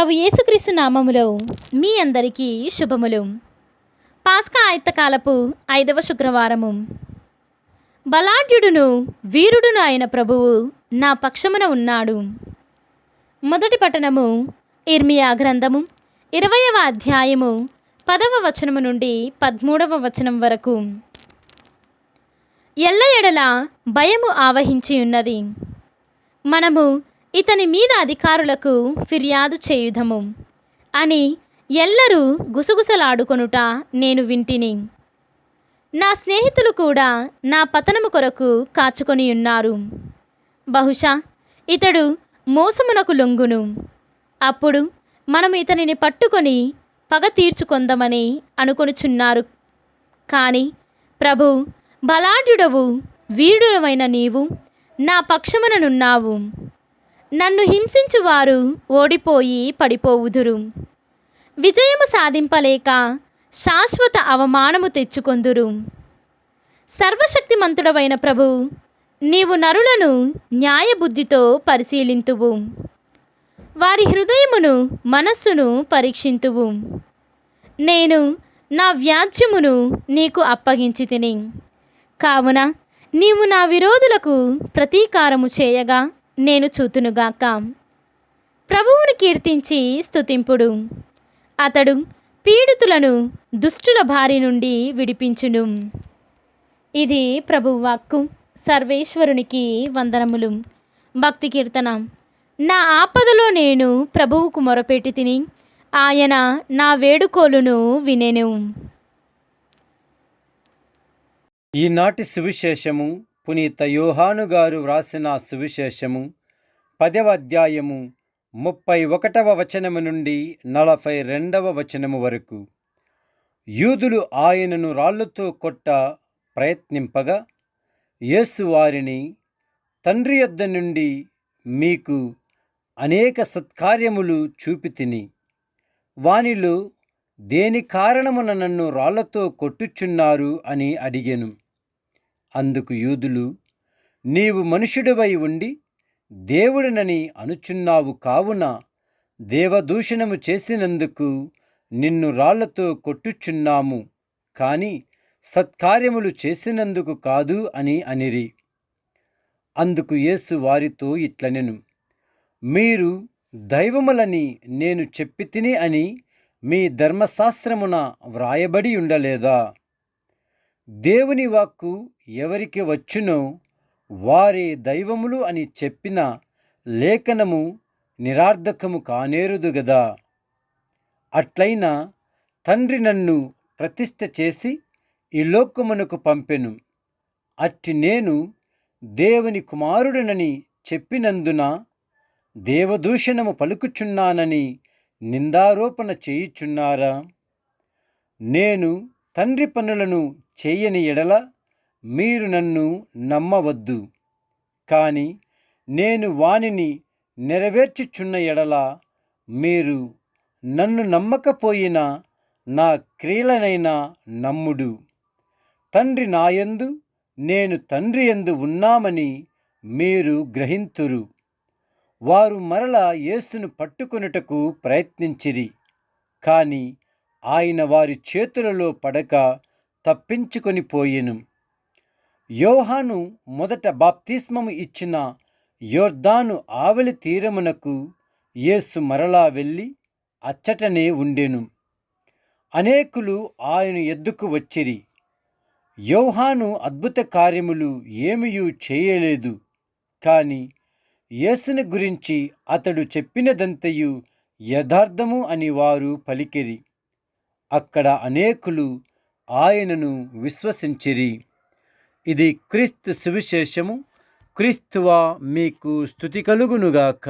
ప్రభు యేసుక్రీస్తు నామములో మీ అందరికీ శుభములు. పాస్కా ఆయత్తకాలపు 5వ శుక్రవారము. బలాఢ్యుడును వీరుడును అయిన ప్రభువు నా పక్షమున ఉన్నాడు. మొదటి పట్టణము ఇర్మియా గ్రంథము 20వ అధ్యాయము 10వ వచనము నుండి 13వ వచనం వరకు. ఎల్ల ఎడల భయము ఆవహించి ఉన్నది. మనము ఇతని మీద అధికారులకు ఫిర్యాదు చేయుదము అని ఎల్లరూ గుసగుసలాడుకొనుట నేను వింటిని. నా స్నేహితులు కూడా నా పతనము కొరకు కాచుకొని ఉన్నారు. బహుశా ఇతడు మోసమునకు లొంగును. అప్పుడు మనం ఇతనిని పట్టుకొని పగ తీర్చుకొందమని అనుకొనుచున్నారు. కానీ ప్రభు, బలాఢ్యుడవు వీరుడవైన నీవు నా పక్షముననున్నావు. నన్ను హింసించువారు ఓడిపోయి పడిపోవుదురు. విజయము సాధింపలేక శాశ్వత అవమానము తెచ్చుకొందురు. సర్వశక్తిమంతుడవైన ప్రభు, నీవు నరులను న్యాయబుద్ధితో పరిశీలింతువు. వారి హృదయమును మనస్సును పరీక్షింతువు. నేను నా వ్యాజ్యమును నీకు అప్పగించి తిని, కావున నీవు నా విరోధులకు ప్రతీకారము చేయగా నేను చూతునుగాక. ప్రభువుని కీర్తించి స్తుతింపుడు. అతడు పీడితులను దుష్టుల బారి నుండి విడిపించును. ఇది ప్రభువాక్కు. సర్వేశ్వరునికి వందనములు. భక్తి కీర్తన. నా ఆపదలో నేను ప్రభువుకు మొరపెట్టి తిని, ఆయన నా వేడుకోలును వినెను. ఈనాటి సువిశేషము పునీత యోహాను గారు వ్రాసిన సువిశేషము 10వ అధ్యాయము 31వ వచనము నుండి 42వ వచనము వరకు. యూదులు ఆయనను రాళ్లతో కొట్ట ప్రయత్నింపగా యేసు వారిని, తండ్రి యొద్ద నుండి మీకు అనేక సత్కార్యములు చూపితిని. వానిలో దేని కారణమున నన్ను రాళ్లతో కొట్టుచున్నారు అని అడిగెను. అందుకు యూదులు, నీవు మనుష్యుడివై ఉండి దేవుడినని అనుచున్నావు కావున దేవదూషణము చేసినందుకు నిన్ను రాళ్లతో కొట్టుచున్నాము, కాని సత్కార్యములు చేసినందుకు కాదు అని అనిరి. అందుకు యేసు వారితో ఇట్లనెను, మీరు దైవములని నేను చెప్పితిని అని మీ ధర్మశాస్త్రమున వ్రాయబడి ఉండలేదా? దేవుని వాక్కు ఎవరికి వచ్చునో వారే దైవములు అని చెప్పిన లేఖనము నిరార్థకము కానేరుదు గదా. అట్లయినా తండ్రి నన్ను ప్రతిష్ఠ చేసి ఈ లోకమునకు పంపెను. అట్టి నేను దేవుని కుమారుడనని చెప్పినందున దేవదూషణము పలుకుచున్నానని నిందారోపణ చేయుచున్నారా? నేను తండ్రి పనులను చేయని ఎడల మీరు నన్ను నమ్మవద్దు. కాని నేను వానిని నెరవేర్చుచున్న ఎడల మీరు నన్ను నమ్మకపోయినా నా క్రియలనైనా నమ్ముడు. తండ్రి నాయందు నేను తండ్రి యందు ఉన్నామని మీరు గ్రహింతురు. వారు మరలా యేసును పట్టుకొనుటకు ప్రయత్నించిరి. కాని ఆయన వారి చేతులలో పడక తప్పించుకొని పోయెను. యోహాను మొదట బాప్తిస్మము ఇచ్చిన యొర్దాను ఆవలి తీరమునకు యేసు మరలా వెళ్ళి అచ్చటనే ఉండెను. అనేకులు ఆయన ఎద్దుకు వచ్చిరి. యోహాను అద్భుత కార్యములు ఏమియూ చేయలేదు. కాని యేసుని గురించి అతడు చెప్పినదంతయు యథార్థము అని వారు పలికిరి. అక్కడ అనేకులు ఆయనను విశ్వసించిరి. ఇది క్రీస్తు సువిశేషము. క్రీస్తువా మీకు స్తుతి కలుగునుగాక.